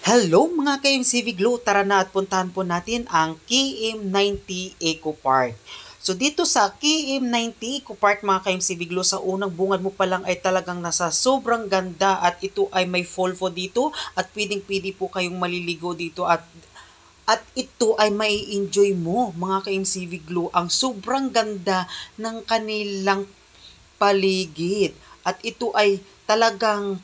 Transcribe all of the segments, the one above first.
Hello mga ka-MCV Glow, tara na at puntahan po natin ang KM90 Eco Park. So dito sa KM90 Eco Park mga ka-MCV Glow, sa unang bungad mo pa lang ay talagang nasa sobrang ganda at ito ay may fall po dito at pwedeng-pwede po kayong maliligo dito at ito ay mai-enjoy mo mga ka-MCV Glow ang sobrang ganda ng kanilang paligid at ito ay talagang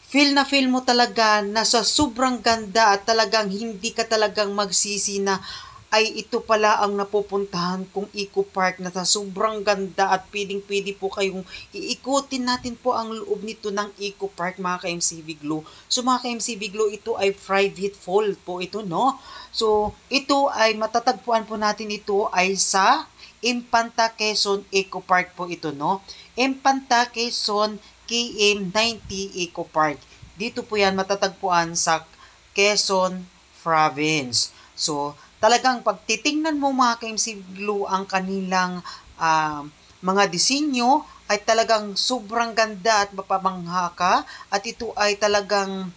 feel na feel mo talaga na sa sobrang ganda at talagang hindi ka talagang magsisi na ay ito pala ang napupuntahan kong Eco Park na sa sobrang ganda at pwedeng-pwede po kayong iikutin natin po ang loob nito ng Eco Park mga ka-MCV Glow. So mga ka-MCV Glow, ito ay private fall po ito, no? So ito ay matatagpuan po natin, ito ay sa Infanta Quezon Eco Park po ito, no? Infanta Quezon KM90 Eco Park. Dito po yan matatagpuan sa Quezon Province. So, talagang pag titingnan mo mga ka-MCV Glow ang kanilang mga disenyo ay talagang sobrang ganda at mapamangha ka at ito ay talagang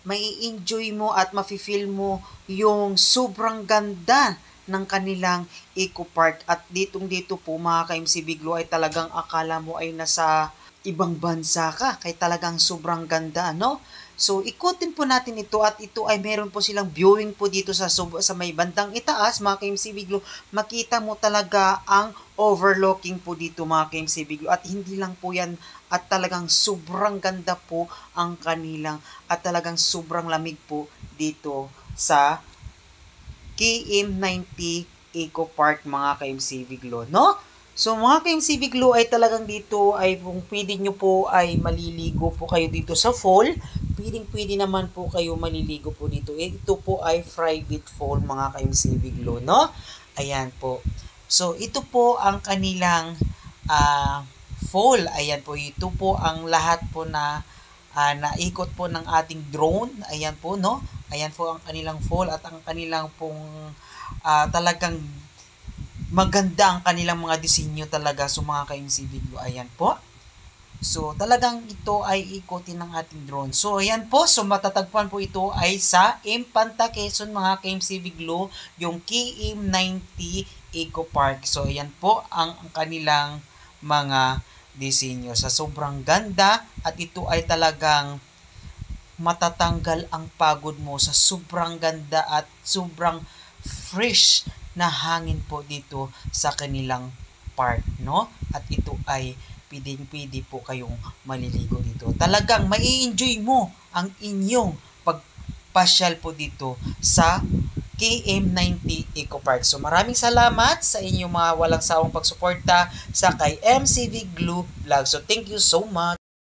mai-enjoy mo at mafe-feel mo yung sobrang ganda ng kanilang Eco Park. At dito po mga ka-MCV Glow ay talagang akala mo ay nasa ibang bansa ka, kay talagang sobrang ganda, no? So, ikutin po natin ito at ito ay meron po silang viewing po dito sa may bandang itaas, mga ka-MCV Glow. Makita mo talaga ang overlooking po dito, mga ka-MCV Glow. At hindi lang po yan, at talagang sobrang ganda po ang kanilang, at talagang sobrang lamig po dito sa KM90 Eco Park, mga ka-MCV Glow, no? So mga ka-MCV Glow ay talagang dito ay kung pwede nyo po ay maliligo po kayo dito sa fall. Pwede naman po kayo maliligo po dito. Ito po ay private fall mga ka-MCV Glow, no? Ayan po. So ito po ang kanilang fall. Ayan po. Ito po ang lahat po na naikot po ng ating drone. Ayan po, no? Ayan po ang kanilang fall at ang kanilang pong talagang maganda ang kanilang mga disenyo talaga. So mga ka-MCV Glow, ayan po. So talagang ito ay ikotin ng ating drone. So ayan po, so matatagpuan po ito ay sa Infanta Quezon mga ka-MCV Glow, yung KM90 Eco Park. So ayan po ang kanilang mga disenyo. Sa sobrang ganda at ito ay talagang matatanggal ang pagod mo sa sobrang ganda at sobrang fresh na hangin po dito sa kanilang park, no? At ito ay pwedeng-pwede po kayong maliligo dito. Talagang mai-enjoy mo ang inyong pagpasyal po dito sa KM90 Eco Park. So maraming salamat sa inyong mga walang sawang pagsuporta sa kay MCV Glow Vlog. So thank you so much.